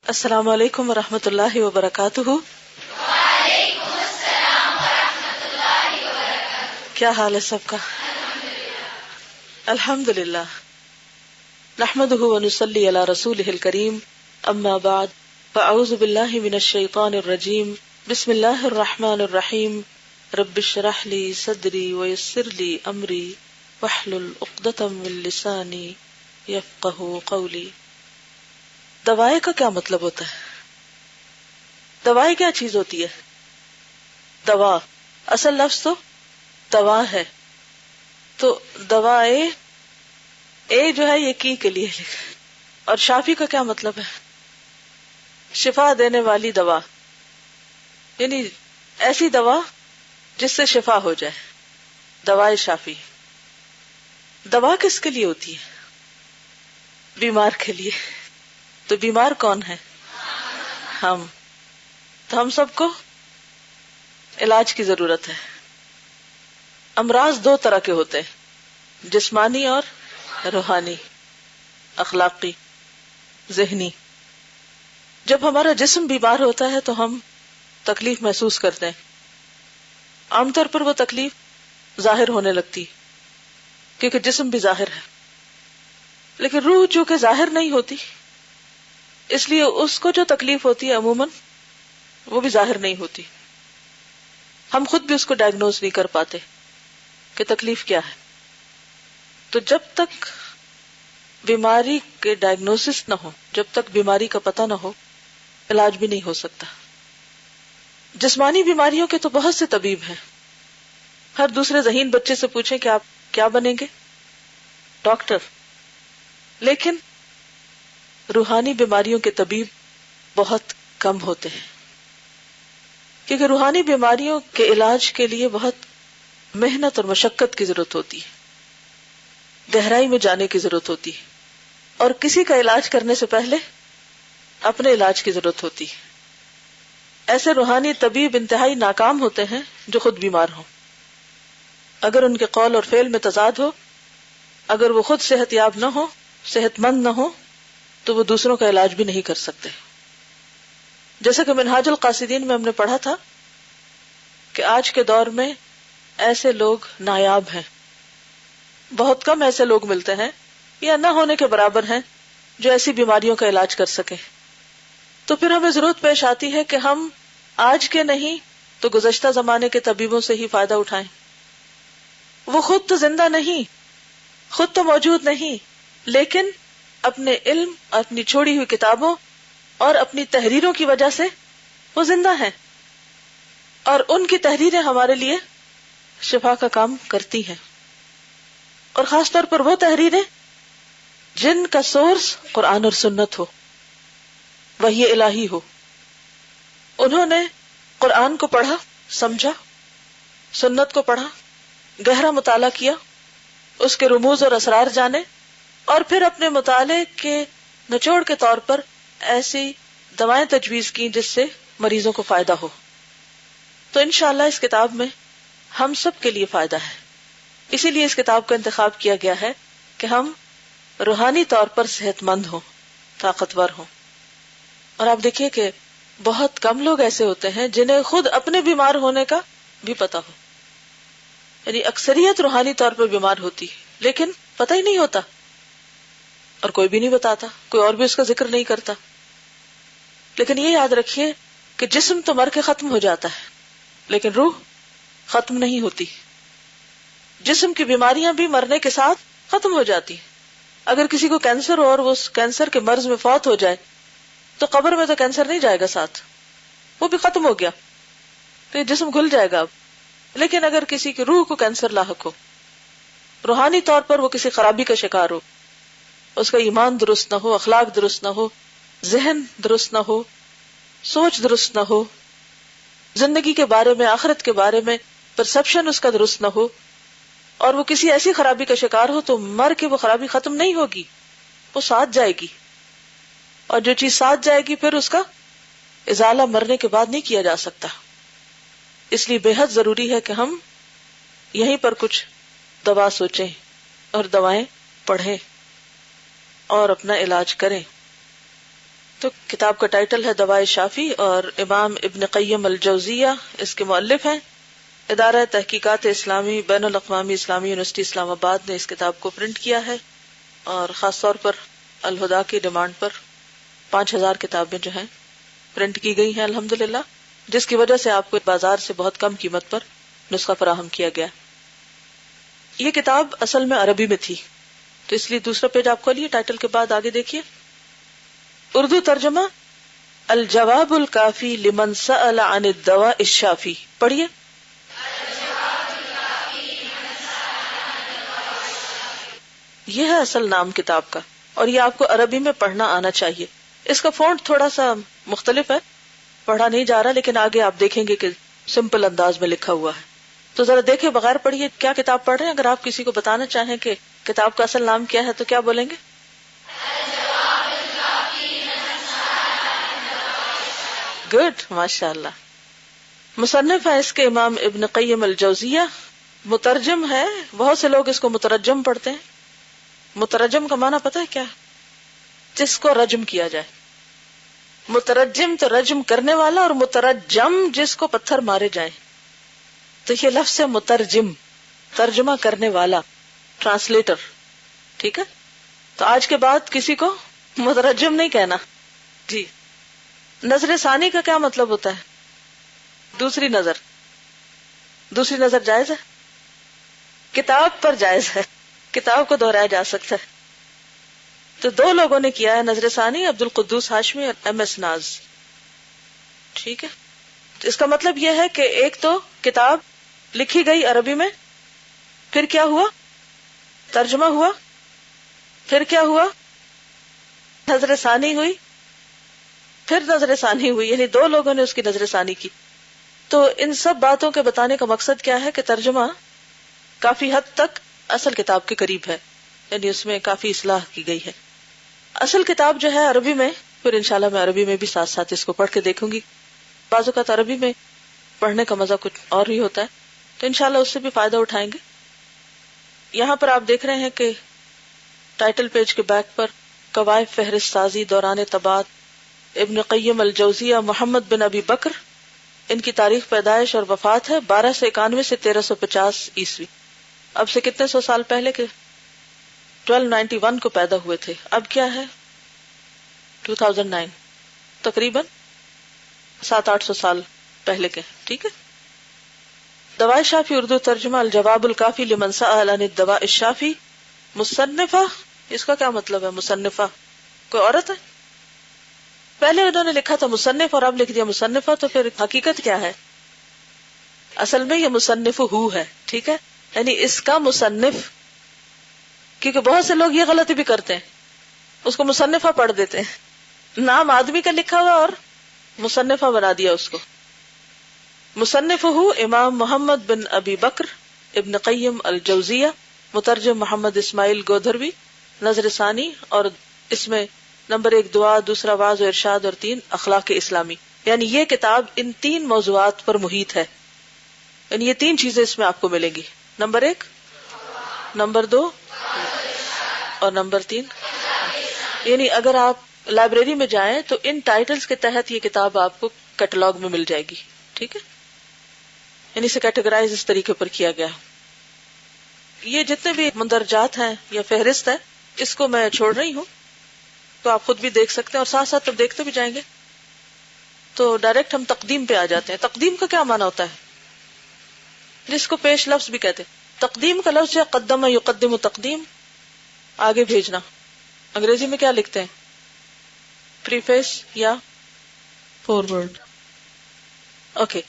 السلام علیکم ورحمۃ اللہ وبرکاتہ۔ وعلیکم السلام ورحمۃ اللہ وبرکاتہ۔ کیا حال ہے سب کا؟ الحمد للہ، نحمدہ ونصلی علی رسولہ الکریم، اما بعد فاعوذ باللہ من الشیطان الرجیم، بسم اللہ الرحمن الرحیم، رب اشرح لی صدری ویسر لی امری واحلل عقدۃ من لسانی یفقہوا قولی۔ دوائے کا کیا مطلب ہوتا ہے؟ دوائی کیا چیز ہوتی ہے؟ دوا اصل لفظ تو دوا ہے، تو دوائے اے جو ہے یہ کی کے لیے لکھا، اور شافی کا کیا مطلب ہے؟ شفا دینے والی دوا، یعنی ایسی دوا جس سے شفا ہو جائے، دوائے شافی۔ دوا کس کے لیے ہوتی ہے؟ بیمار کے لیے۔ تو بیمار کون ہے؟ ہم۔ تو ہم سب کو علاج کی ضرورت ہے۔ امراض دو طرح کے ہوتے ہیں، جسمانی اور روحانی، اخلاقی، ذہنی۔ جب ہمارا جسم بیمار ہوتا ہے تو ہم تکلیف محسوس کرتے ہیں، عام طور پر وہ تکلیف ظاہر ہونے لگتی کیونکہ جسم بھی ظاہر ہے، لیکن روح جو کہ ظاہر نہیں ہوتی، اس لیے اس کو جو تکلیف ہوتی ہے عموماً وہ بھی ظاہر نہیں ہوتی۔ ہم خود بھی اس کو ڈائگنوز نہیں کر پاتے کہ تکلیف کیا ہے۔ تو جب تک بیماری کے ڈائگنوسس نہ ہو، جب تک بیماری کا پتہ نہ ہو، علاج بھی نہیں ہو سکتا۔ جسمانی بیماریوں کے تو بہت سے طبیب ہیں۔ ہر دوسرے ذہین بچے سے پوچھیں کہ آپ کیا بنیں گے؟ ڈاکٹر۔ لیکن روحانی بیماریوں کے طبیب بہت کم ہوتے ہیں، کیونکہ روحانی بیماریوں کے علاج کے لیے بہت محنت اور مشقت کی ضرورت ہوتی ہے، گہرائی میں جانے کی ضرورت ہوتی ہے، اور کسی کا علاج کرنے سے پہلے اپنے علاج کی ضرورت ہوتی ہے۔ ایسے روحانی طبیب انتہائی ناکام ہوتے ہیں جو خود بیمار ہوں۔ اگر ان کے قول اور فعل میں تضاد ہو، اگر وہ خود صحت یاب نہ ہو، صحت مند نہ ہو، تو وہ دوسروں کا علاج بھی نہیں کر سکتے۔ جیسا کہ منہاج القاصدین میں ہم نے پڑھا تھا کہ آج کے دور میں ایسے لوگ نایاب ہیں، بہت کم ایسے لوگ ملتے ہیں یا نہ ہونے کے برابر ہیں جو ایسی بیماریوں کا علاج کر سکیں۔ تو پھر ہمیں ضرورت پیش آتی ہے کہ ہم آج کے نہیں تو گزشتہ زمانے کے طبیبوں سے ہی فائدہ اٹھائیں۔ وہ خود تو زندہ نہیں، خود تو موجود نہیں، لیکن اپنے علم، اپنی چھوڑی ہوئی کتابوں اور اپنی تحریروں کی وجہ سے وہ زندہ ہیں، اور ان کی تحریریں ہمارے لیے شفا کا کام کرتی ہیں۔ اور خاص طور پر وہ تحریریں جن کا سورس قرآن اور سنت ہو، وحی الہی ہو۔ انہوں نے قرآن کو پڑھا، سمجھا، سنت کو پڑھا، گہرا مطالعہ کیا، اس کے رموز اور اسرار جانے، اور پھر اپنے مطالعے کے نچوڑ کے طور پر ایسی دوائیں تجویز کی جس سے مریضوں کو فائدہ ہو۔ تو انشاءاللہ اس کتاب میں ہم سب کے لیے فائدہ ہے، اسی لیے اس کتاب کا انتخاب کیا گیا ہے کہ ہم روحانی طور پر صحت مند ہوں، طاقتور ہوں۔ اور آپ دیکھیے کہ بہت کم لوگ ایسے ہوتے ہیں جنہیں خود اپنے بیمار ہونے کا بھی پتا ہو، یعنی اکثریت روحانی طور پر بیمار ہوتی لیکن پتہ ہی نہیں ہوتا، اور کوئی بھی نہیں بتاتا، کوئی اور بھی اس کا ذکر نہیں کرتا۔ لیکن یہ یاد رکھیے کہ جسم تو مر کے ختم ہو جاتا ہے، لیکن روح ختم نہیں ہوتی۔ جسم کی بیماریاں بھی مرنے کے ساتھ ختم ہو جاتی۔ اگر کسی کو کینسر ہو اور وہ اس کینسر کے مرض میں فوت ہو جائے تو قبر میں تو کینسر نہیں جائے گا ساتھ، وہ بھی ختم ہو گیا، تو یہ جسم گھل جائے گا اب۔ لیکن اگر کسی کی روح کو کینسر لاحق ہو، روحانی طور پر وہ کسی خرابی کا شکار ہو، اس کا ایمان درست نہ ہو، اخلاق درست نہ ہو، ذہن درست نہ ہو، سوچ درست نہ ہو، زندگی کے بارے میں، آخرت کے بارے میں پرسپشن اس کا درست نہ ہو، اور وہ کسی ایسی خرابی کا شکار ہو، تو مر کے وہ خرابی ختم نہیں ہوگی، وہ ساتھ جائے گی، اور جو چیز ساتھ جائے گی پھر اس کا ازالہ مرنے کے بعد نہیں کیا جا سکتا۔ اس لیے بے حد ضروری ہے کہ ہم یہیں پر کچھ دوا سوچیں اور دوائیں پڑھیں اور اپنا علاج کریں۔ تو کتاب کا ٹائٹل ہے دوائے شافی، اور امام ابن قیم الجوزیہ اس کے مؤلف ہیں. ادارہ تحقیقات اسلامی بین الاقوامی اسلامی یونیورسٹی اسلام آباد نے اس کتاب کو پرنٹ کیا ہے، اور خاص طور پر الہدا کی ڈیمانڈ پر 5000 کتابیں جو ہیں پرنٹ کی گئی ہیں الحمدللہ، جس کی وجہ سے آپ کو بازار سے بہت کم قیمت پر نسخہ فراہم کیا گیا. یہ کتاب اصل میں عربی میں تھی، تو اس لیے دوسرا پیج آپ کھولیے، ٹائٹل کے بعد آگے دیکھیے. اردو ترجمہ الجواب الکافی لمن سأل عن الدواء الشافی. پڑھیے. یہ ہے اصل نام کتاب کا، اور یہ آپ کو عربی میں پڑھنا آنا چاہیے. اس کا فونٹ تھوڑا سا مختلف ہے، پڑھا نہیں جا رہا، لیکن آگے آپ دیکھیں گے کہ سمپل انداز میں لکھا ہوا ہے. تو ذرا دیکھیں، بغیر پڑھیے کیا کتاب پڑھ رہے ہیں. اگر آپ کسی کو بتانا چاہیں کہ کتاب کا اصل نام کیا ہے تو کیا بولیں گے؟ گڈ، ماشاء اللہ. مصنف ہے اس کے امام ابن قیم الجوزیہ. مترجم ہے، بہت سے لوگ اس کو مترجم پڑھتے ہیں. مترجم کا معنی پتہ ہے کیا؟ جس کو رجم کیا جائے. مترجم تو رجم کرنے والا، اور مترجم جس کو پتھر مارے جائیں. تو یہ لفظ ہے مترجم، ترجمہ کرنے والا، ٹرانسلیٹر. ٹھیک ہے، تو آج کے بعد کسی کو مترجم نہیں کہنا. جی. نظر ثانی کا کیا مطلب ہوتا ہے؟ دوسری نظر. دوسری نظر جائز ہے؟ کتاب پر جائز ہے، کتاب کو دہرایا جا سکتا ہے. تو دو لوگوں نے کیا ہے نظر ثانی، عبد القدوس ہاشمی اور ایم ایس ناز. ٹھیک ہے، تو اس کا مطلب یہ ہے کہ ایک تو کتاب لکھی گئی عربی میں، پھر کیا ہوا؟ ترجمہ ہوا، پھر کیا ہوا؟ نظر ثانی ہوئی، پھر نظر ثانی ہوئی، یعنی دو لوگوں نے اس کی نظر ثانی کی. تو ان سب باتوں کے بتانے کا مقصد کیا ہے کہ ترجمہ کافی حد تک اصل کتاب کے قریب ہے، یعنی اس میں کافی اصلاح کی گئی ہے. اصل کتاب جو ہے عربی میں، پھر انشاءاللہ میں عربی میں بھی ساتھ ساتھ اس کو پڑھ کے دیکھوں گی. بعض اوقات عربی میں پڑھنے کا مزہ کچھ اور ہی ہوتا ہے، تو انشاءاللہ اس سے بھی فائدہ اٹھائیں گے. یہاں پر آپ دیکھ رہے ہیں کہ ٹائٹل پیج کے بیک پر قوائف فہرست سازی دوران طباعت ابن قیم الجوزیہ محمد بن ابی بکر. ان کی تاریخ پیدائش اور وفات ہے 1291 سے 1350 عیسوی. اب سے کتنے سو سال پہلے کے 1291 کو پیدا ہوئے تھے، اب کیا ہے 2009، تقریباً 700-800 سال پہلے کے. ٹھیک ہے. دوائے شافی اردو ترجمہ الجواب الکافی لمن سأل عن الدواء الشافی. مصنفہ، اس کا کیا مطلب ہے؟ مصنفہ کوئی عورت ہے؟ پہلے انہوں نے لکھا تھا مصنف اور اب لکھ دیا مصنفہ، تو پھر حقیقت کیا ہے؟ اصل میں یہ مصنف ہو ہے. ٹھیک ہے، یعنی اس کا مصنف، کیونکہ بہت سے لوگ یہ غلطی بھی کرتے ہیں، اس کو مصنفہ پڑھ دیتے ہیں، نام آدمی کا لکھا ہوا اور مصنفہ بنا دیا اس کو. مصنف ہو امام محمد بن ابی بکر ابن قیم الجوزیہ، مترجم محمد اسماعیل گودھروی. نظر ثانی، اور اس میں نمبر 1 دعا، دوسرا واعظ و ارشاد، اور 3 اخلاق اسلامی. یعنی یہ کتاب ان 3 موضوعات پر محیط ہے، یعنی یہ 3 چیزیں اس میں آپ کو ملیں گی. نمبر 1، نمبر 2 اور نمبر 3. یعنی اگر آپ لائبریری میں جائیں تو ان ٹائٹلز کے تحت یہ کتاب آپ کو کیٹلاگ میں مل جائے گی. ٹھیک ہے، یعنی اسے کیٹیگرائز اس طریقے پر کیا گیا. یہ جتنے بھی مندرجات ہیں یا فہرست ہے، اس کو میں چھوڑ رہی ہوں، تو آپ خود بھی دیکھ سکتے ہیں، اور ساتھ ساتھ دیکھتے بھی جائیں گے. تو ڈائریکٹ ہم تقدیم پہ آ جاتے ہیں. تقدیم کا کیا معنی ہوتا ہے؟ جس کو پیش لفظ بھی کہتے ہیں. تقدیم کا لفظ ہے قدم یقدم تقدیم، آگے بھیجنا. انگریزی میں کیا لکھتے ہیں؟ پریفیس یا فورورڈ. اوکے.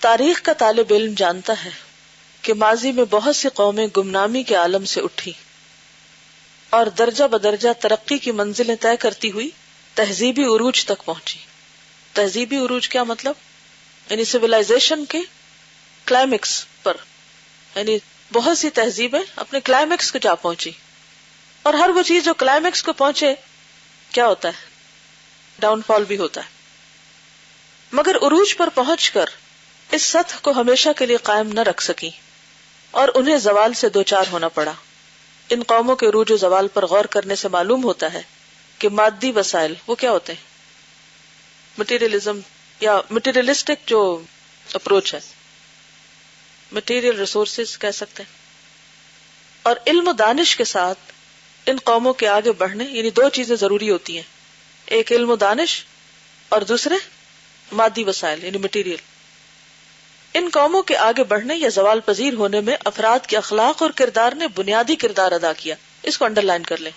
تاریخ کا طالب علم جانتا ہے کہ ماضی میں بہت سی قومیں گمنامی کے عالم سے اٹھی اور درجہ بدرجہ ترقی کی منزلیں طے کرتی ہوئی تہذیبی عروج تک پہنچی. تہذیبی عروج کیا مطلب؟ یعنی سویلائزیشن کے کلائمیکس پر، یعنی بہت سی تہذیبیں اپنے کلائمیکس کو جا پہنچی. اور ہر وہ چیز جو کلائمیکس کو پہنچے کیا ہوتا ہے؟ ڈاؤن فال بھی ہوتا ہے. مگر عروج پر پہنچ کر اس سطح کو ہمیشہ کے لیے قائم نہ رکھ سکی اور انہیں زوال سے دوچار ہونا پڑا. ان قوموں کے عروج و زوال پر غور کرنے سے معلوم ہوتا ہے کہ مادی وسائل وہ کیا ہوتے ہیں؟ مٹیریلزم یا مٹیریلسٹک جو اپروچ ہے، مٹیریل ریسورسز کہہ سکتے ہیں. اور علم و دانش کے ساتھ ان قوموں کے آگے بڑھنے، یعنی دو چیزیں ضروری ہوتی ہیں، ایک علم و دانش اور دوسرے مادی وسائل یعنی مٹیریل. ان قوموں کے آگے بڑھنے یا زوال پذیر ہونے میں افراد کے اخلاق اور کردار نے بنیادی کردار ادا کیا. اس کو انڈر لائن کر لیں.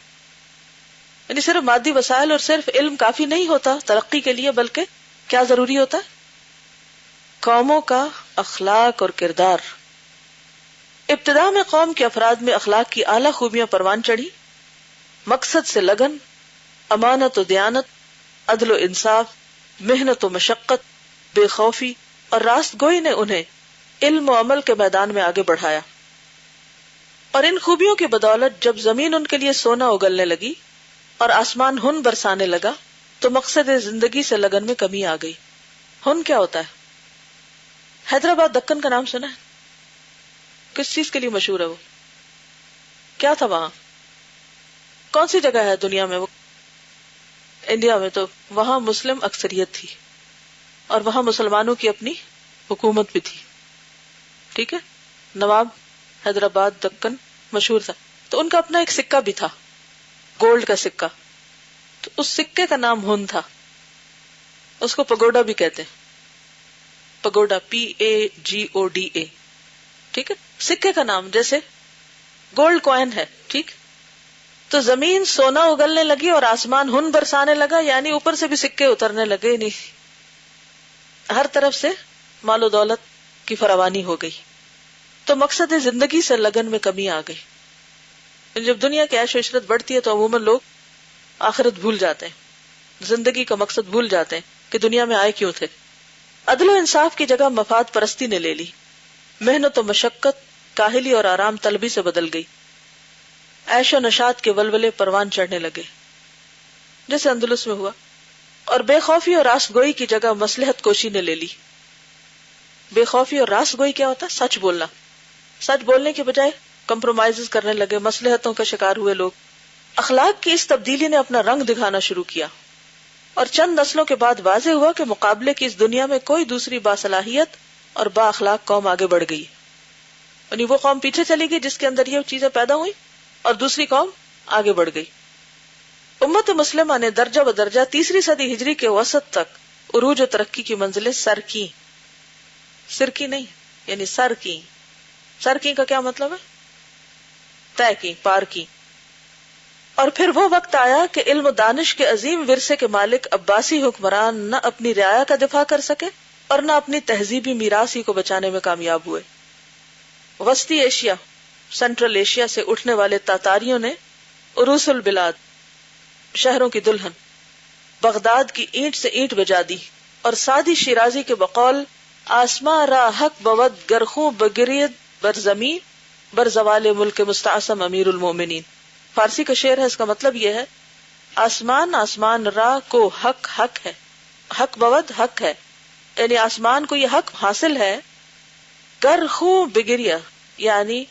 یعنی صرف مادی وسائل اور صرف علم کافی نہیں ہوتا ترقی کے لیے، بلکہ کیا ضروری ہوتا ہے؟ قوموں کا اخلاق اور کردار. ابتدا میں قوم کے افراد میں اخلاق کی اعلیٰ خوبیاں پروان چڑھی. مقصد سے لگن، امانت و دیانت، عدل و انصاف، محنت و مشقت، بے خوفی اور راست گوئی نے انہیں علم و عمل کے میدان میں آگے بڑھایا. اور ان خوبیوں کی بدولت جب زمین ان کے لیے سونا اگلنے لگی اور آسمان ہن برسانے لگا تو مقصد زندگی سے لگن میں کمی آ گئی. ہن کیا ہوتا ہے؟ حیدرآباد دکن کا نام سنا ہے؟ کس چیز کے لیے مشہور ہے وہ؟ کیا تھا وہاں؟ کون سی جگہ ہے دنیا میں؟ وہ انڈیا میں. تو وہاں مسلم اکثریت تھی اور وہاں مسلمانوں کی اپنی حکومت بھی تھی. ٹھیک ہے، نواب حیدرآباد دکن مشہور تھا. تو ان کا اپنا ایک سکہ بھی تھا، گولڈ کا سکہ. تو اس سکے کا نام ہن تھا. اس کو پگوڈا بھی کہتے ہیں. Pagoda PAGODA. ٹھیک ہے، سکے کا نام جیسے گولڈ کوائن ہے. ٹھیک، تو زمین سونا اگلنے لگی اور آسمان ہن برسانے لگا، یعنی اوپر سے بھی سکے اترنے لگے. نہیں، ہر طرف سے مال و دولت کی فراوانی ہو گئی. تو مقصد زندگی سے لگن میں کمی آ گئی. جب دنیا کی عیش و عشرت بڑھتی ہے تو عموماً لوگ آخرت بھول جاتے ہیں، زندگی کا مقصد بھول جاتے ہیں کہ دنیا میں آئے کیوں تھے. عدل و انصاف کی جگہ مفاد پرستی نے لے لی. محنت و مشقت کاہلی اور آرام طلبی سے بدل گئی. عیش و نشاط کے ولولے پروان چڑھنے لگے جیسے اندلس میں ہوا. اور بے خوفی اور راست گوئی کی جگہ مصلحت کوشی نے لے لی. بے خوفی اور راست گوئی کیا ہوتا ہے؟ سچ بولنا. سچ بولنے کے بجائے کمپرومائز کرنے لگے، مصلحتوں کا شکار ہوئے لوگ. اخلاق کی اس تبدیلی نے اپنا رنگ دکھانا شروع کیا اور چند نسلوں کے بعد واضح ہوا کہ مقابلے کی اس دنیا میں کوئی دوسری باصلاحیت اور با اخلاق قوم آگے بڑھ گئی. یعنی وہ قوم پیچھے چلی گئی جس کے اندر یہ چیزیں پیدا ہوئی اور دوسری قوم آگے بڑھ گئی. امت مسلمہ نے درجہ بدرجہ 3 صدی ہجری کے وسط تک عروج و ترقی کی منزلیں سر کی. سر کی نہیں، یعنی سر کی. سر کی کا کیا مطلب ہے؟ طے کی، پار کی. اور پھر وہ وقت آیا کہ علم و دانش کے عظیم ورثے کے مالک عباسی حکمران نہ اپنی رعایا کا دفاع کر سکے اور نہ اپنی تہذیبی میراث ہی کو بچانے میں کامیاب ہوئے. وسطی ایشیا، سینٹرل ایشیا سے اٹھنے والے تاتاریوں نے عروس البلاد، شہروں کی دلہن، بغداد کی اینٹ سے اینٹ بجا دی اور سادی شیرازی کے بقول آسماں را حق بود گرخوں بگرید بر زمین بر زوال ملک مستعصم امیر المومنین. فارسی کا شعر ہے، اس کا مطلب یہ ہے آسمان آسمان را کو حق حق ہے، حق بود حق ہے، یعنی آسمان کو یہ حق حاصل ہے. گر خوں بگریا یعنی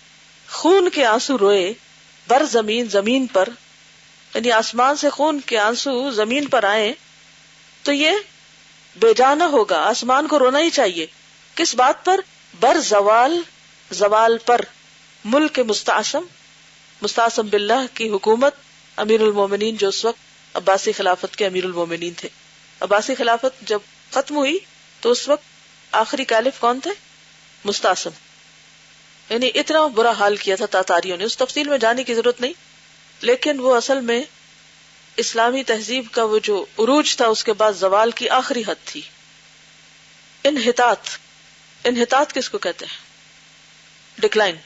خون کے آنسو روئے، بر زمین زمین پر، یعنی آسمان سے خون کے آنسو زمین پر آئے تو یہ بے جانا ہوگا. آسمان کو رونا ہی چاہیے. کس بات پر؟ بر زوال، زوال پر. ملک مستعصم، مستعصم باللہ کی حکومت، امیر المومنین جو اس وقت عباسی خلافت کے امیر المومنین تھے. عباسی خلافت جب ختم ہوئی تو اس وقت آخری کالف کون تھے؟ مستعصم. یعنی اتنا برا حال کیا تھا تاتاریوں نے، اس تفصیل میں جانے کی ضرورت نہیں، لیکن وہ اصل میں اسلامی تہذیب کا وہ جو عروج تھا اس کے بعد زوال کی آخری حد تھی. انحطاط، انحطاط کس کو کہتے ہیں؟ ڈکلائن.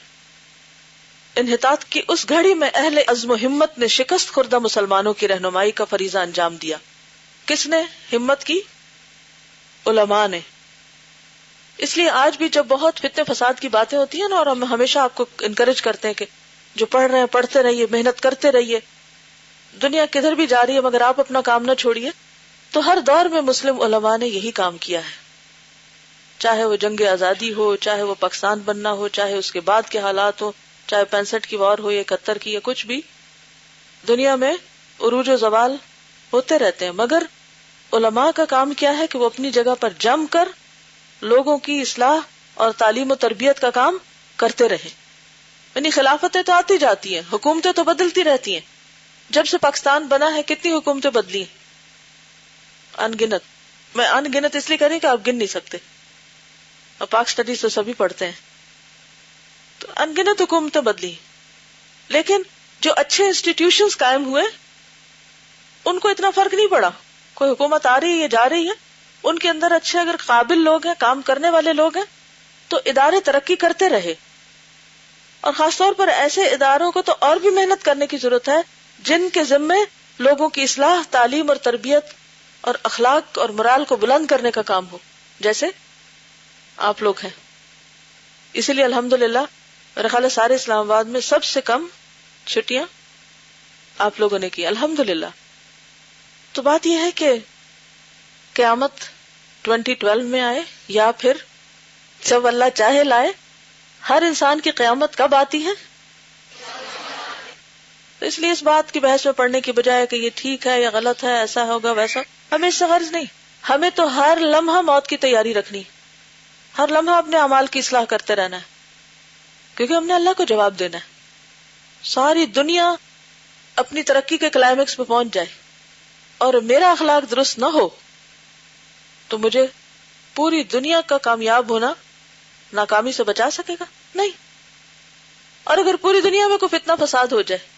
انحطاط کی اس گھڑی میں اہل عزم و ہمت نے شکست خوردہ مسلمانوں کی رہنمائی کا فریضہ انجام دیا. کس نے ہمت کی؟ علماء نے. اس لیے آج بھی جب بہت فتنے فساد کی باتیں ہوتی ہیں نا، اور ہم ہمیشہ آپ کو انکریج کرتے ہیں کہ جو پڑھ رہے ہیں پڑھتے رہیے، محنت کرتے رہیے، دنیا کدھر بھی جا رہی ہے مگر آپ اپنا کام نہ چھوڑیے. تو ہر دور میں مسلم علماء نے یہی کام کیا ہے، چاہے وہ جنگ آزادی ہو، چاہے وہ پاکستان بننا ہو، چاہے اس کے بعد کے حالات ہو، چاہے 65 کی وار ہو یا 71 کی یا کچھ بھی. دنیا میں عروج و زوال ہوتے رہتے ہیں، مگر علماء کا کام کیا ہے کہ وہ اپنی جگہ پر جم کر لوگوں کی اصلاح اور تعلیم و تربیت کا کام کرتے رہے. یعنی خلافتیں تو آتی جاتی ہیں، حکومتیں تو بدلتی رہتی ہیں. جب سے پاکستان بنا ہے کتنی حکومتیں بدلی ہیں؟ ان گنت. میں ان گنت اس لیے کہہ رہی کہ آپ گن نہیں سکتے، اور پاک سٹڈیز تو سبھی پڑھتے ہیں. تو ان گنت حکومتیں بدلی، لیکن جو اچھے انسٹیٹیوشنز قائم ہوئے ان کو اتنا فرق نہیں پڑا. کوئی حکومت آ رہی ہے جا رہی ہے، ان کے اندر اچھے اگر قابل لوگ ہیں، کام کرنے والے لوگ ہیں، تو ادارے ترقی کرتے رہے. اور خاص طور پر ایسے اداروں کو تو اور بھی محنت کرنے کی ضرورت ہے جن کے ذمے لوگوں کی اصلاح، تعلیم اور تربیت اور اخلاق اور مرال کو بلند کرنے کا کام ہو، جیسے آپ لوگ ہیں. اسی لیے الحمدللہ میرا خیال ہے سارے اسلام آباد میں سب سے کم چھٹیاں آپ لوگوں نے کی، الحمدللہ. تو بات یہ ہے کہ قیامت 2012 میں آئے یا پھر جب اللہ چاہے لائے، ہر انسان کی قیامت کب آتی ہے؟ تو اس لیے اس بات کی بحث میں پڑھنے کی بجائے کہ یہ ٹھیک ہے یا غلط ہے، ایسا ہوگا ویسا، ہمیں اس سے غرض نہیں. ہمیں تو ہر لمحہ موت کی تیاری رکھنی، ہر لمحہ اپنے اعمال کی اصلاح کرتے رہنا ہے، کیونکہ ہم نے اللہ کو جواب دینا ہے. ساری دنیا اپنی ترقی کے کلائمیکس پہ پہنچ جائے اور میرا اخلاق درست نہ ہو تو مجھے پوری دنیا کا کامیاب ہونا ناکامی سے بچا سکے گا؟ نہیں. اور اگر پوری دنیا میں کوئی فتنہ فساد ہو جائے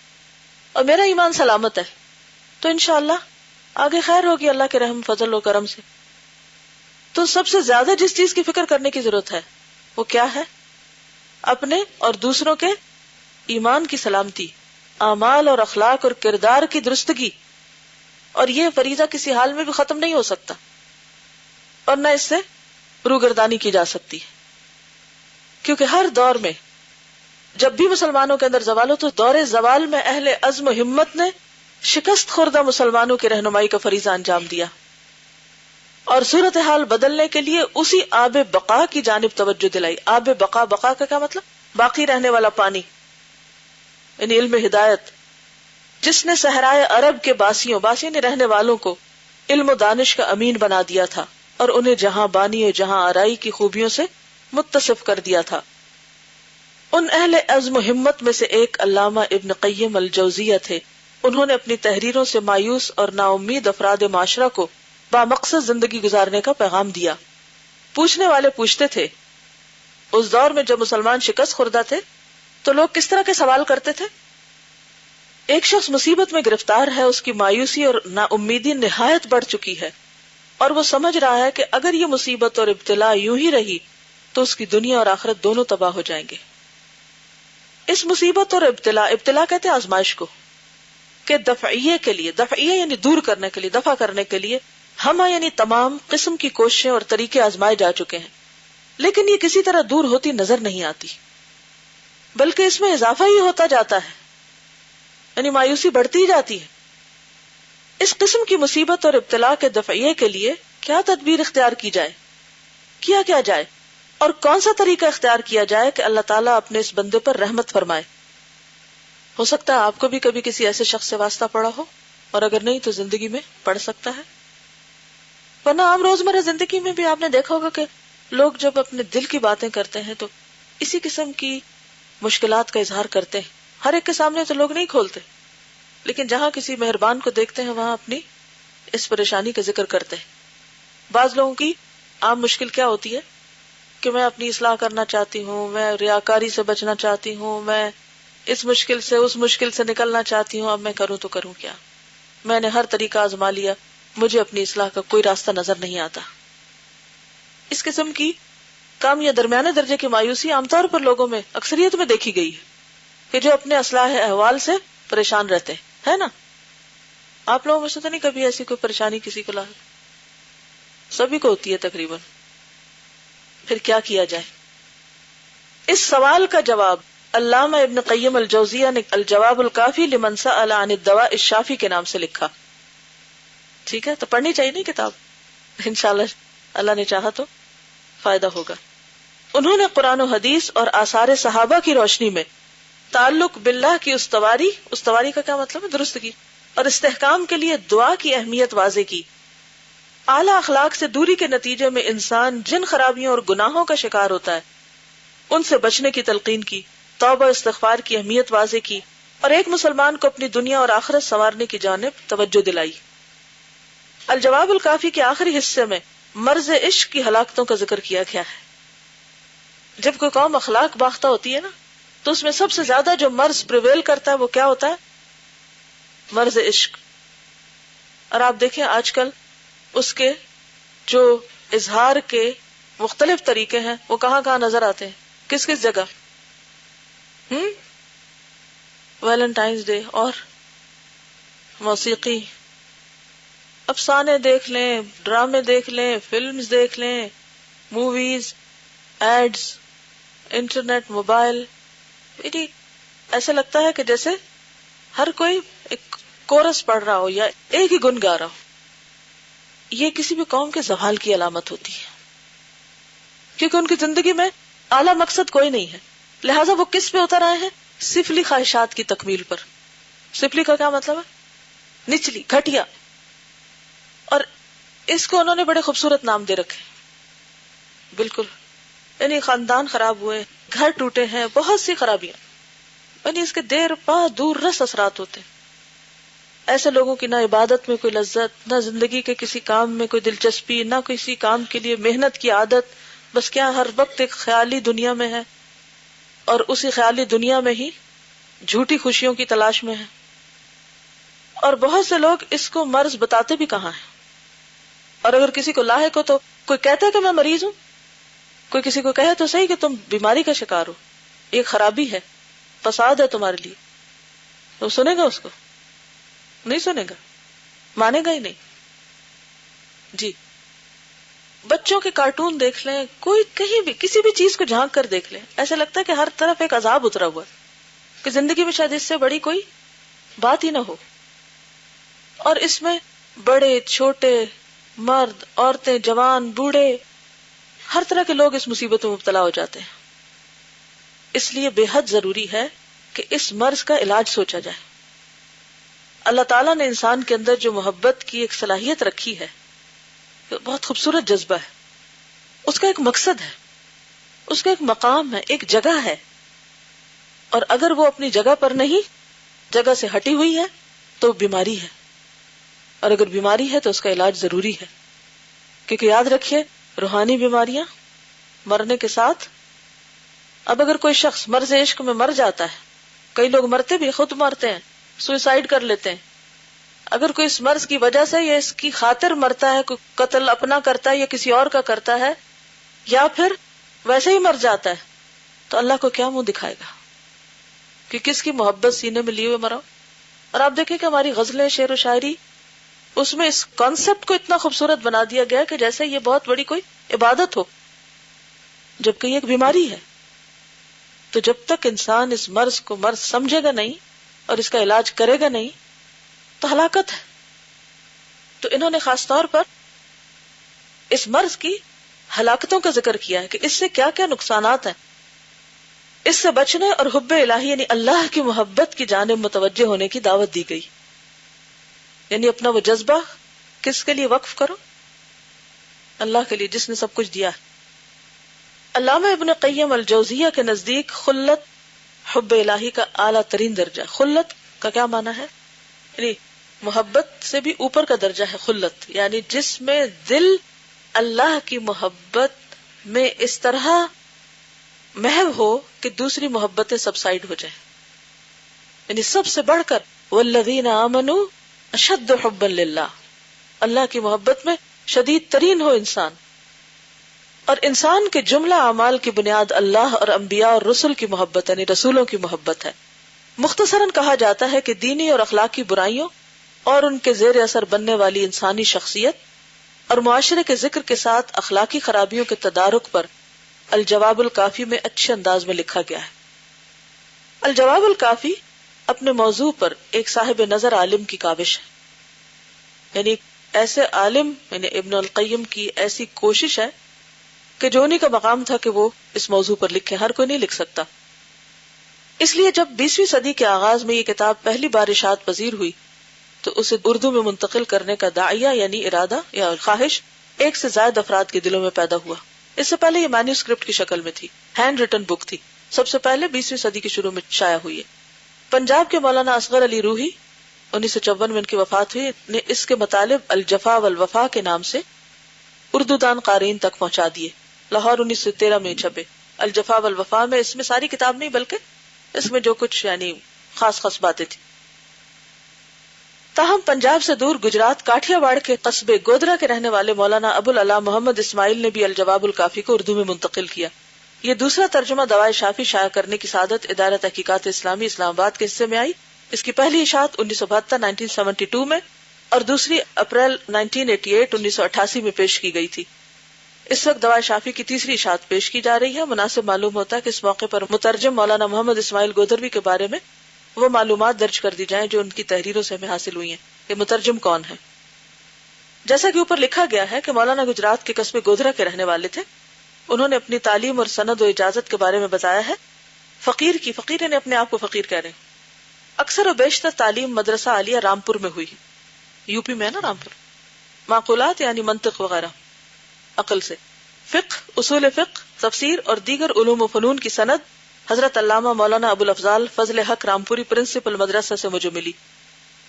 اور میرا ایمان سلامت ہے تو انشاءاللہ آگے خیر ہوگی اللہ کے رحم فضل و کرم سے. تو سب سے زیادہ جس چیز کی فکر کرنے کی ضرورت ہے وہ کیا ہے؟ اپنے اور دوسروں کے ایمان کی سلامتی، اعمال اور اخلاق اور کردار کی درستگی. اور یہ فریضہ کسی حال میں بھی ختم نہیں ہو سکتا اور نہ اس سے روگردانی کی جا سکتی ہے، کیونکہ ہر دور میں جب بھی مسلمانوں کے اندر زوال ہو تو دور زوال میں اہل عزم و ہمت نے شکست خوردہ مسلمانوں کی رہنمائی کا فریضہ انجام دیا اور صورتحال بدلنے کے لیے اسی آب بقا کی جانب توجہ دلائی. آب بقا، بقا کا کیا مطلب؟ باقی رہنے والا پانی، یعنی علم ہدایت، جس نے صحرائے عرب کے باسیوں نے رہنے والوں کو علم و دانش کا امین بنا دیا تھا اور انہیں جہاں بانی اور جہاں آرائی کی خوبیوں سے متصف کر دیا تھا. ان اہل عزم و ہمت میں سے ایک علامہ ابن قیم الجوزیہ تھے. انہوں نے اپنی تحریروں سے مایوس اور نا امید افراد معاشرہ کو بامقصد زندگی گزارنے کا پیغام دیا. پوچھنے والے پوچھتے تھے، اس دور میں جب مسلمان شکست خوردہ تھے تو لوگ کس طرح کے سوال کرتے تھے؟ ایک شخص مصیبت میں گرفتار ہے، اس کی مایوسی اور نا امیدی نہایت بڑھ چکی ہے اور وہ سمجھ رہا ہے کہ اگر یہ مصیبت اور ابتلا یوں ہی رہی تو اس کی دنیا اور آخرت دونوں تباہ ہو جائیں گے. اس مصیبت اور ابتلا کہتے ہیں آزمائش کو، کہ دفعیے کے لیے، دفعیے یعنی دور کرنے کے لیے، دفع کرنے کے لیے ہمہ یعنی تمام قسم کی کوششیں اور طریقے آزمائے جا چکے ہیں، لیکن یہ کسی طرح دور ہوتی نظر نہیں آتی، بلکہ اس میں اضافہ ہی ہوتا جاتا ہے، یعنی مایوسی بڑھتی ہی جاتی ہے. اس قسم کی مصیبت اور ابتلا کے دفعیے کے لیے کیا تدبیر اختیار کی جائے، کیا جائے، اور کون سا طریقہ اختیار کیا جائے کہ اللہ تعالیٰ اپنے اس بندے پر رحمت فرمائے؟ ہو سکتا ہے آپ کو بھی کبھی کسی ایسے شخص سے واسطہ پڑا ہو، اور اگر نہیں تو زندگی میں پڑ سکتا ہے. ورنہ عام روزمرہ زندگی میں بھی آپ نے دیکھا ہوگا کہ لوگ جب اپنے دل کی باتیں کرتے ہیں تو اسی قسم کی مشکلات کا اظہار کرتے ہیں. ہر ایک کے سامنے تو لوگ نہیں کھولتے، لیکن جہاں کسی مہربان کو دیکھتے ہیں وہاں اپنی اس پریشانی کا ذکر کرتے ہیں. بعض لوگوں کی عام مشکل کیا ہوتی ہے کہ میں اپنی اصلاح کرنا چاہتی ہوں، میں ریاکاری سے بچنا چاہتی ہوں، میں اس مشکل سے اس مشکل سے نکلنا چاہتی ہوں، اب میں کروں تو کروں کیا؟ میں نے ہر طریقہ آزما لیا، مجھے اپنی اصلاح کا کوئی راستہ نظر نہیں آتا. اس قسم کی کم یا درمیانے درجے کی مایوسی عام طور پر لوگوں میں اکثریت میں دیکھی گئی ہے کہ جو اپنے اصلاح احوال سے پریشان رہتے ہیں، ہے نا؟ آپ لوگوں میں سے تو نہیں کبھی ایسی کوئی پریشانی کسی کو سبھی کو ہوتی ہے تقریباً. پھر کیا جائے؟ اس سوال کا جواب علامہ ابن قیم الجوزیہ نے الجواب الکافی لمن سأل عن الدواء الشافی کے نام سے لکھا. ٹھیک ہے، تو پڑھنی چاہیے نہیں کتاب، انشاءاللہ اللہ نے چاہا تو فائدہ ہوگا. انہوں نے قرآن و حدیث اور آثار صحابہ کی روشنی میں تعلق باللہ کی استواری کا کیا مطلب ہے؟ درستگی اور استحکام کے لیے دعا کی اہمیت واضح کی. اعلیٰ اخلاق سے دوری کے نتیجے میں انسان جن خرابیوں اور گناہوں کا شکار ہوتا ہے ان سے بچنے کی تلقین کی، توبہ استغفار کی اہمیت واضح کی، اور ایک مسلمان کو اپنی دنیا اور آخرت سنوارنے کی جانب توجہ دلائی۔ الجواب الکافی کے آخری حصے میں مرض عشق کی ہلاکتوں کا ذکر کیا گیا ہے۔ جب کوئی قوم اخلاق باختہ ہوتی ہے نا تو اس میں سب سے زیادہ جو مرض پریویل کرتا ہے وہ کیا ہوتا ہے؟ مرض عشق۔ اور آپ دیکھیں آج کل اس کے جو اظہار کے مختلف طریقے ہیں وہ کہاں کہاں نظر آتے ہیں، کس کس جگہ؟ ویلنٹائنز ڈے اور موسیقی، افسانے دیکھ لیں، ڈرامے دیکھ لیں، فلمز دیکھ لیں، موویز، ایڈز، انٹرنیٹ، موبائل، ایسا لگتا ہے کہ جیسے ہر کوئی ایک کورس پڑھ رہا ہو یا ایک ہی گن گا رہا ہو۔ یہ کسی بھی قوم کے زوال کی علامت ہوتی ہے، کیونکہ ان کی زندگی میں اعلیٰ مقصد کوئی نہیں ہے، لہٰذا وہ کس پہ اتر آئے ہیں؟ سفلی خواہشات کی تکمیل پر۔ سفلی کا کیا مطلب ہے؟ نچلی، گھٹیا، اور اس کو انہوں نے بڑے خوبصورت نام دے رکھے، بالکل، یعنی خاندان خراب ہوئے، گھر ٹوٹے ہیں، بہت سی خرابیاں، یعنی اس کے دیر پا دور رس اثرات ہوتے ہیں۔ ایسے لوگوں کی نہ عبادت میں کوئی لذت، نہ زندگی کے کسی کام میں کوئی دلچسپی، نہ کسی کام کے لیے محنت کی عادت، بس کیا ہر وقت ایک خیالی دنیا میں ہے اور اسی خیالی دنیا میں ہی جھوٹی خوشیوں کی تلاش میں ہے۔ اور بہت سے لوگ اس کو مرض بتاتے بھی کہاں ہیں، اور اگر کسی کو لاحق ہو تو کوئی کہتا ہے کہ میں مریض ہوں، کوئی کسی کو کہے تو صحیح کہ تم بیماری کا شکار ہو، یہ خرابی ہے، فساد ہے تمہارے لیے، تو سنے گا؟ اس کو نہیں سنے گا، مانے گا ہی نہیں۔ جی، بچوں کے کارٹون دیکھ لیں، کوئی کہیں بھی کسی بھی چیز کو جھانک کر دیکھ لیں، ایسا لگتا ہے کہ ہر طرف ایک عذاب اترا ہوا ہے، کہ زندگی میں شاید اس سے بڑی کوئی بات ہی نہ ہو۔ اور اس میں بڑے چھوٹے، مرد، عورتیں، جوان، بوڑھے، ہر طرح کے لوگ اس مصیبت میں مبتلا ہو جاتے ہیں۔ اس لیے بے حد ضروری ہے کہ اس مرض کا علاج سوچا جائے۔ اللہ تعالیٰ نے انسان کے اندر جو محبت کی ایک صلاحیت رکھی ہے، بہت خوبصورت جذبہ ہے، اس کا ایک مقصد ہے، اس کا ایک مقام ہے، ایک جگہ ہے، اور اگر وہ اپنی جگہ پر نہیں، جگہ سے ہٹی ہوئی ہے تو بیماری ہے، اور اگر بیماری ہے تو اس کا علاج ضروری ہے، کیونکہ یاد رکھیے روحانی بیماریاں مرنے کے ساتھ، اب اگر کوئی شخص مرض عشق میں مر جاتا ہے، کئی لوگ مرتے بھی، خود مرتے ہیں، سوئسائڈ کر لیتے ہیں، اگر کوئی اس مرض کی وجہ سے یا اس کی خاطر مرتا ہے، کوئی قتل اپنا کرتا ہے یا کسی اور کا کرتا ہے، یا پھر ویسے ہی مر جاتا ہے، تو اللہ کو کیا منہ دکھائے گا کہ کس کی محبت سینے میں لیے ہوئے مرا۔ اور آپ دیکھیں کہ ہماری غزلیں، شعر و شاعری، اس میں اس کانسیپٹ کو اتنا خوبصورت بنا دیا گیا کہ جیسے یہ بہت بڑی کوئی عبادت ہو، جبکہ یہ ایک بیماری ہے۔ تو جب تک انسان اس مرض کو مرض سمجھے گا نہیں اور اس کا علاج کرے گا نہیں تو ہلاکت ہے۔ تو انہوں نے خاص طور پر اس مرض کی ہلاکتوں کا ذکر کیا ہے کہ اس سے کیا کیا نقصانات ہیں، اس سے بچنے اور حب الہی یعنی اللہ کی محبت کی جانب متوجہ ہونے کی دعوت دی گئی، یعنی اپنا وہ جذبہ کس کے لیے وقف کرو؟ اللہ کے لیے، جس نے سب کچھ دیا ہے۔ علامہ ابن قیم الجوزیہ کے نزدیک خلت حب الہی کا اعلیٰ ترین درجہ۔ خلت کا کیا معنی ہے؟ یعنی محبت سے بھی اوپر کا درجہ ہے خلت، یعنی جس میں دل اللہ کی محبت میں اس طرح محو ہو کہ دوسری محبتیں سبسائڈ ہو جائیں، یعنی سب سے بڑھ کر والذین آمنوا اشد حبا للہ، اللہ کی محبت میں شدید ترین ہو انسان۔ اور انسان کے جملہ اعمال کی بنیاد اللہ اور انبیاء اور رسل کی محبت یعنی رسولوں کی محبت ہے۔ مختصراً کہا جاتا ہے کہ دینی اور اخلاقی برائیوں اور ان کے زیر اثر بننے والی انسانی شخصیت اور معاشرے کے ذکر کے ساتھ اخلاقی خرابیوں کے تدارک پر الجواب الکافی میں اچھے انداز میں لکھا گیا ہے۔ الجواب الکافی اپنے موضوع پر ایک صاحب نظر عالم کی کاوش ہے، یعنی ایسے عالم یعنی ابن القیم کی ایسی کوشش ہے کہ جو انہی کا مقام تھا کہ وہ اس موضوع پر لکھے، ہر کوئی نہیں لکھ سکتا۔ اس لیے جب 20ویں صدی کے آغاز میں یہ کتاب پہلی بار اشاعت پذیر ہوئی تو اسے اردو میں منتقل کرنے کا داعیہ یعنی ارادہ یا خواہش ایک سے زائد افراد کے دلوں میں پیدا ہوا. اس سے پہلے یہ مینیوسکرپٹ کی شکل میں تھی، ہینڈ ریٹن بک تھی. سب سے پہلے 20ویں صدی کے شروع میں شائع ہوئی ہے. پنجاب کے مولانا اصغر علی روحی 1954 میں ان کی وفات ہوئی نے اس کے مطالب الجفا والوفا کے نام سے اردو دان قارئین تک پہنچا دیے. لاہور 1913 میں چھپے. الجفا والوفا میں اس میں ساری کتاب نہیں بلکہ اس میں جو کچھ یعنی خاص خاص باتیں تھی. تاہم پنجاب سے دور گجرات کاٹھیا واڑ کے قصبے گودرا کے رہنے والے مولانا ابو العلا محمد اسماعیل نے بھی الجواب الکافی کو اردو میں منتقل کیا. یہ دوسرا ترجمہ دوائے شافی شائع کرنے کی سعادت ادارہ تحقیقات اسلامی اسلام آباد کے حصے میں آئی. اس کی پہلی اشاعت 1972 میں اور دوسری اپریل 1988 میں پیش کی گئی تھی. اس وقت دوائے شافی کی تیسری اشاعت پیش کی جا رہی ہے. مناسب معلوم ہوتا ہے کہ اس موقع پر مترجم مولانا محمد اسماعیل گودروی کے بارے میں وہ معلومات درج کر دی جائیں جو ان کی تحریروں سے ہمیں حاصل ہوئی ہیں. کہ مترجم کون ہے؟ جیسا کہ اوپر لکھا گیا ہے کہ مولانا گجرات کے قصبے گودرا کے رہنے والے تھے. انہوں نے اپنی تعلیم اور سند و اجازت کے بارے میں بتایا ہے. فقیر نے اپنے آپ کو فقیر کہہ رہے ہیں. اکثر و بیشتر تعلیم مدرسہ عالیہ رامپور میں ہوئی. یوپی میں ہے نا رامپور. معقولات یعنی منطق وغیرہ عقل سے، فقہ، اصول فقہ، تفسیر اور دیگر علوم و فنون کی سند حضرت علامہ مولانا ابو الافضال فضل حق رامپوری پرنسپل مدرسہ سے مجھے ملی،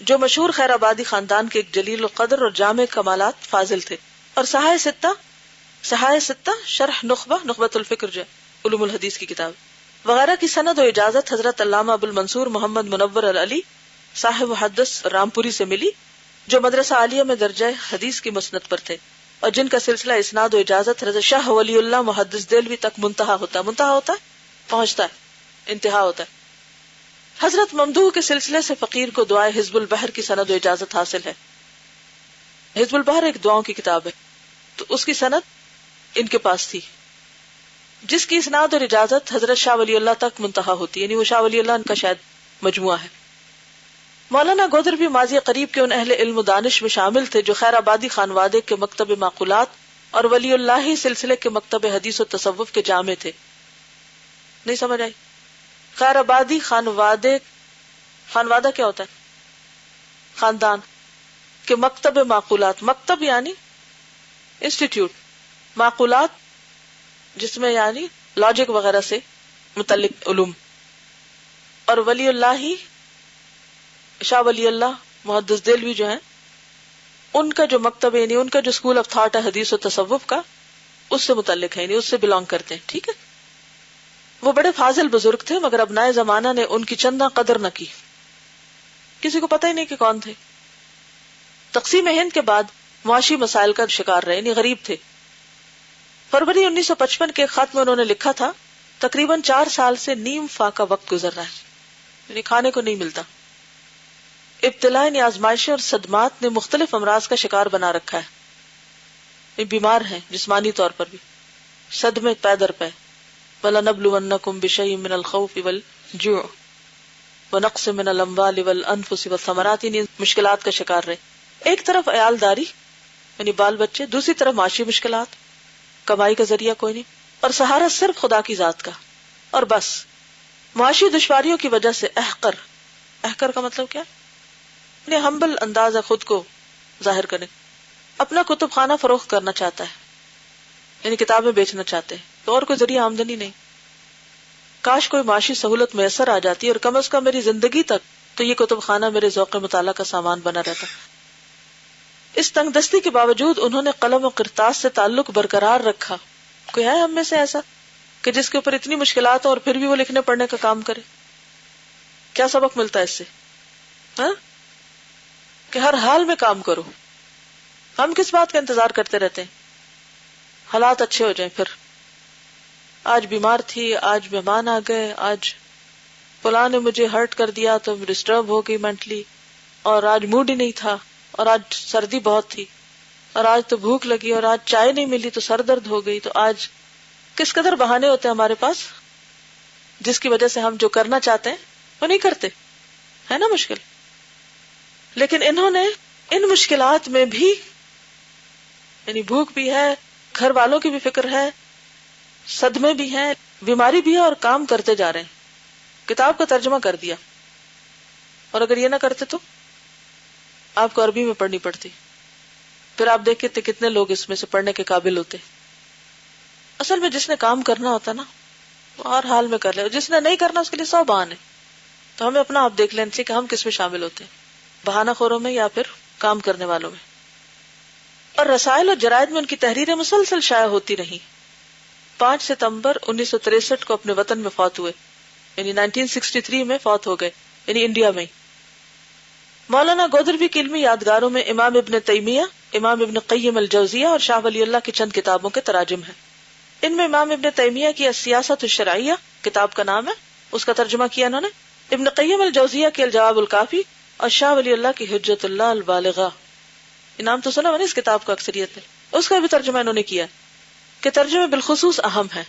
جو مشہور خیر آبادی خاندان کے ایک جلیل القدر اور جامع کمالات فاضل تھے. اور صحائے ستہ شرح نخبۃ الفکر جو علوم الحدیث کی کتاب وغیرہ کی سند و اجازت حضرت علامہ ابو المنصور محمد منور العلی صاحب محدث رامپوری سے ملی، جو مدرسہ عالیہ میں درجہ حدیث کی مسند پر تھے اور جن کا سلسلہ اسناد و اجازت حضرت شاہ ولی اللہ محدث دہلوی تک منتہا ہوتا ہے پہنچتا ہے، انتہا ہوتا ہے. حضرت ممدوح کے سلسلے سے فقیر کو دعائے حزب البحر کی سند و اجازت حاصل ہے. حزب البحر ایک دعاؤں کی کتاب ہے، تو اس کی سند ان کے پاس تھی، جس کی اسناد اور اجازت حضرت شاہ ولی اللہ تک منتہا ہوتی ہے، یعنی وہ شاہ ولی اللہ ان کا شاید مجموعہ ہے. مولانا گودروی ماضی قریب کے ان اہل علم و دانش میں شامل تھے جو خیر آبادی خانوادے کے مکتب معقولات اور ولی اللہ سلسلے کے مکتب حدیث و تصوف کے جامع تھے. نہیں سمجھ آئی؟ خیر آبادی خانوادہ کیا ہوتا ہے؟ خاندان کے مکتب معقولات، مکتب یعنی انسٹیٹیوٹ، معقولات جس میں یعنی لاجک وغیرہ سے متعلق علوم، اور ولی اللہ ہی شاہ ولی اللہ محدث دہلوی جو ہیں ان کا جو مکتب یعنی ان کا جو اسکول آف تھاٹ ہے حدیث و تصوف کا، اس سے متعلق ہے، یعنی اس سے بلانگ کرتے ہیں. ٹھیک ہے. وہ بڑے فاضل بزرگ تھے مگر ابنائے زمانہ نے ان کی چندہ قدر نہ کی، کسی کو پتہ ہی نہیں کہ کون تھے. تقسیم ہند کے بعد معاشی مسائل کا شکار رہے، یعنی غریب تھے. فروری 1955 کے خط میں انہوں نے لکھا تھا تقریباً 4 سال سے نیم فا کا وقت گزر رہا ہے، یعنی کھانے کو نہیں ملتا. ابتلاء یعنی آزمائشیں اور صدمات نے مختلف امراض کا شکار بنا رکھا ہے، یہ بیمار ہیں جسمانی طور پر بھی، صدمے پے در پے. وَلَنَبْلُوَنَّكُمْ بِشَيْءٍ مِّنَ الْخَوْفِ وَالْجُوعِ وَنَقْصٍ مِّنَ الْأَمْوَالِ وَالْأَنفُسِ وَالثَّمَرَاتِ، یعنی مشکلات کا شکار رہے. ایک طرف عیال داری یعنی بال بچے، دوسری طرف معاشی مشکلات، کمائی کا ذریعہ کوئی نہیں، اور سہارا صرف خدا کی ذات کا. اور بس معاشی دشواریوں کی وجہ سے احقر کا مطلب کیا؟ یعنی ہمبل انداز خود کو ظاہر کرے. اپنا کتب خانہ فروخت کرنا چاہتا ہے، یعنی کتابیں بیچنا چاہتے ہیں، تو اور کوئی ذریعہ آمدنی نہیں. کاش کوئی معاشی سہولت میسر آ جاتی اور کم از کم میری زندگی تک تو یہ کتب خانہ میرے ذوق مطالعہ کا سامان بنا رہتا. اس تنگ دستی کے باوجود انہوں نے قلم و کرتاس سے تعلق برقرار رکھا. کوئی ہے ہم میں سے ایسا کہ جس کے اوپر اتنی مشکلات ہو اور پھر بھی وہ لکھنے پڑھنے کا کام کرے؟ کیا سبق ملتا ہے اس سے؟ کہ ہر حال میں کام کرو. ہم کس بات کا انتظار کرتے رہتے ہیں؟ حالات اچھے ہو جائیں. پھر آج بیمار تھی، آج مہمان آ گئے، آج فلاں نے مجھے ہرٹ کر دیا تو ڈسٹرب ہو گئی مینٹلی، اور آج موڈ ہی نہیں تھا، اور آج سردی بہت تھی، اور آج تو بھوک لگی، اور آج چائے نہیں ملی تو سر درد ہو گئی. تو آج کس قدر بہانے ہوتے ہیں ہمارے پاس جس کی وجہ سے ہم جو کرنا چاہتے ہیں وہ نہیں کرتے. ہے نا مشکل؟ لیکن انہوں نے ان مشکلات میں بھی، یعنی بھوک بھی ہے، گھر والوں کی بھی فکر ہے، صدمے بھی ہیں، بیماری بھی ہے، اور کام کرتے جا رہے ہیں. کتاب کا ترجمہ کر دیا، اور اگر یہ نہ کرتے تو آپ کو عربی میں پڑھنی پڑتی، پھر آپ دیکھتے تھے کتنے لوگ اس میں سے پڑھنے کے قابل ہوتے. اصل میں جس نے کام کرنا ہوتا نا وہ ہر حال میں کر لے، جس نے نہیں کرنا اس کے لیے 100 بہانے. تو ہمیں اپنا آپ دیکھ لینا چاہیے کہ ہم کس میں شامل ہوتے ہیں، بہانہ خوروں میں یا پھر کام کرنے والوں میں. اور رسائل اور جرائد میں ان کی تحریریں مسلسل شائع ہوتی رہیں. 5 ستمبر 1963 کو اپنے وطن میں فوت ہوئے، یعنی 1963 میں فوت ہو گئے، یعنی انڈیا میں. مولانا گودربی کی علمی یادگاروں میں امام ابن تیمیہ، امام ابن قیم الجوزیہ اور شاہ ولی اللہ کی چند کتابوں کے تراجم ہیں. ان میں امام ابن تیمیہ کی السیاست الشرعیہ کتاب کا نام ہے، اس کا ترجمہ کیا انہوں نے. ابن قیم الجوزیہ کی الجواب الکافی اور شاہ ولی اللہ کی حجت اللہ البالغہ. نام تو سنا اس کتاب کا اکثریت نے، اس کا بھی ترجمہ انہوں نے کیا کہ ترجمے بالخصوص اہم ہیں.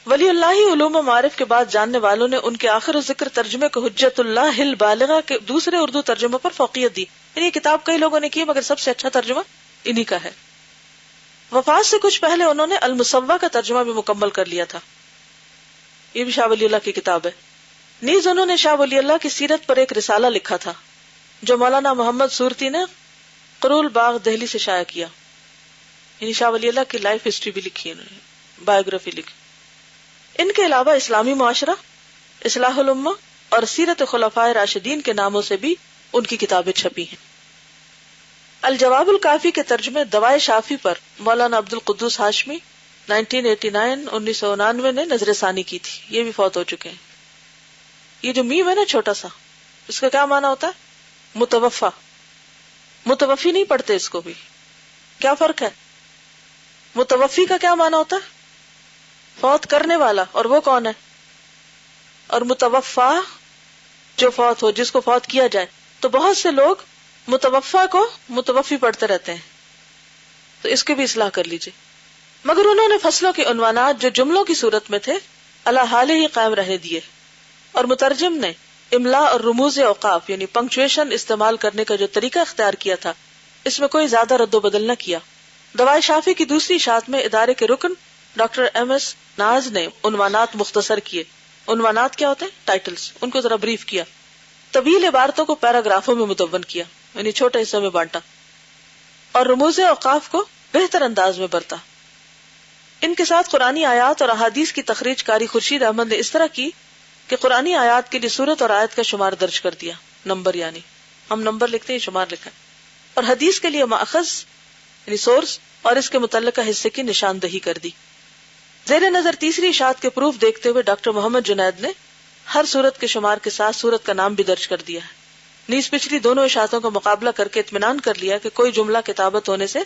ولی اللہ علوم و معارف کے بعد جاننے والوں نے ان کے آخر ذکر ترجمے کو حجت اللہ البالغہ کے دوسرے اردو ترجموں پر فوقیت دی. یعنی یہ کتاب کئی لوگوں نے کی مگر سب سے اچھا ترجمہ انہی کا ہے. وفات سے کچھ پہلے انہوں نے المصوہ کا ترجمہ بھی مکمل کر لیا تھا، یہ بھی شاہ ولی اللہ کی کتاب ہے. نیز انہوں نے شاہ ولی اللہ کی سیرت پر ایک رسالہ لکھا تھا جو مولانا محمد صورتی نے قرول باغ دہلی سے شائع کیا. یعنی شاہ ولی اللہ کی لائف ہسٹری بھی لکھی، انہوں نے بایوگرافی لکھی. ان کے علاوہ اسلامی معاشرہ، اصلاح الامہ اور سیرت خلفائے راشدین کے ناموں سے بھی ان کی کتابیں چھپی ہیں. الجواب الکافی کے ترجمے دوائے شافی پر مولانا عبد القدوس ہاشمی 1989 نے نظر ثانی کی تھی، یہ بھی فوت ہو چکے ہیں. یہ جو میم ہے نا چھوٹا سا، اس کا کیا معنی ہوتا ہے؟ متوفا. متوفی نہیں پڑھتے اس کو بھی، کیا فرق ہے؟ متوفی کا کیا معنی ہوتا ہے؟ فوت کرنے والا، اور وہ کون ہے؟ اور متوفا جو فوت ہو، جس کو فوت کیا جائے. تو بہت سے لوگ متوفا کو متوفی پڑھتے رہتے ہیں، تو اس کی بھی اصلاح کر لیجئے. مگر انہوں نے فصلوں کے عنوانات جو جملوں کی صورت میں تھے علی حال ہی قائم رہنے دیے، اور مترجم نے املا اور رموز اوقاف یعنی پنکچویشن استعمال کرنے کا جو طریقہ اختیار کیا تھا اس میں کوئی زیادہ رد و بدل نہ کیا. دوائے شافی کی دوسری اشاعت میں ادارے کے رکن ڈاکٹر ایم ایس ناز نے عنوانات مختصر کیے. عنوانات کیا ہوتے ہیں؟ ٹائٹلز. ان کو ذرا بریف کیا. طویل عبارتوں کو پیراگرافوں میں مدون کیا، یعنی چھوٹے حصوں میں بانٹا، اور رموز اوقاف کو بہتر انداز میں برتا. ان کے ساتھ قرآنی آیات اور احادیث کی تخریج کاری خورشید احمد نے اس طرح کی کہ قرآنی آیات کے لیے سورت اور آیت کا شمار درج کر دیا، نمبر، یعنی ہم نمبر لکھتے ہیں، شمار لکھا. اور حدیث کے لیے ماخذ یعنی سورس اور اس کے متعلقہ حصے کی نشاندہی کر دی. زیر نظر تیسری اشاعت کے پروف دیکھتے ہوئے ڈاکٹر محمد جنید نے ہر سورت کے شمار کے ساتھ سورت کا نام بھی درج کر دیا ہے. نیز پچھلی دونوں اشاعتوں کا مقابلہ کر کے اطمینان کر لیا کہ کوئی جملہ کتابت ہونے سے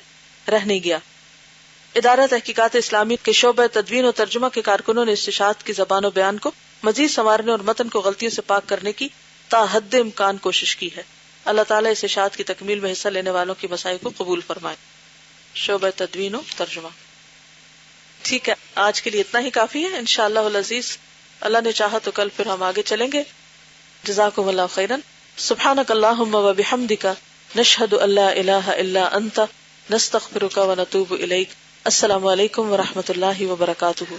رہ نہیں گیا. ادارہ تحقیقات اسلامی کے شعبہ تدوین و ترجمہ کے کارکنوں نے اس اشاعت کی زبان و بیان کو مزید سنوارنے اور متن کو غلطیوں سے پاک کرنے کی تا حد امکان کوشش کی ہے. اللہ تعالیٰ اس اشاعت کی تکمیل میں حصہ لینے والوں کی مساعی کو قبول فرمائے. شعبہ تدوین و ترجمہ. ٹھیک ہے، آج کے لیے اتنا ہی کافی ہے. انشاءاللہ العزیز اللہ نے چاہا تو کل پھر ہم آگے چلیں گے. جزاکم اللہ خیرا. سبحانک اللہم و بحمدک نشہد ان لا الہ الا انت نستغفرک و نتوب الیک. السلام علیکم و رحمۃ اللہ وبرکاتہ.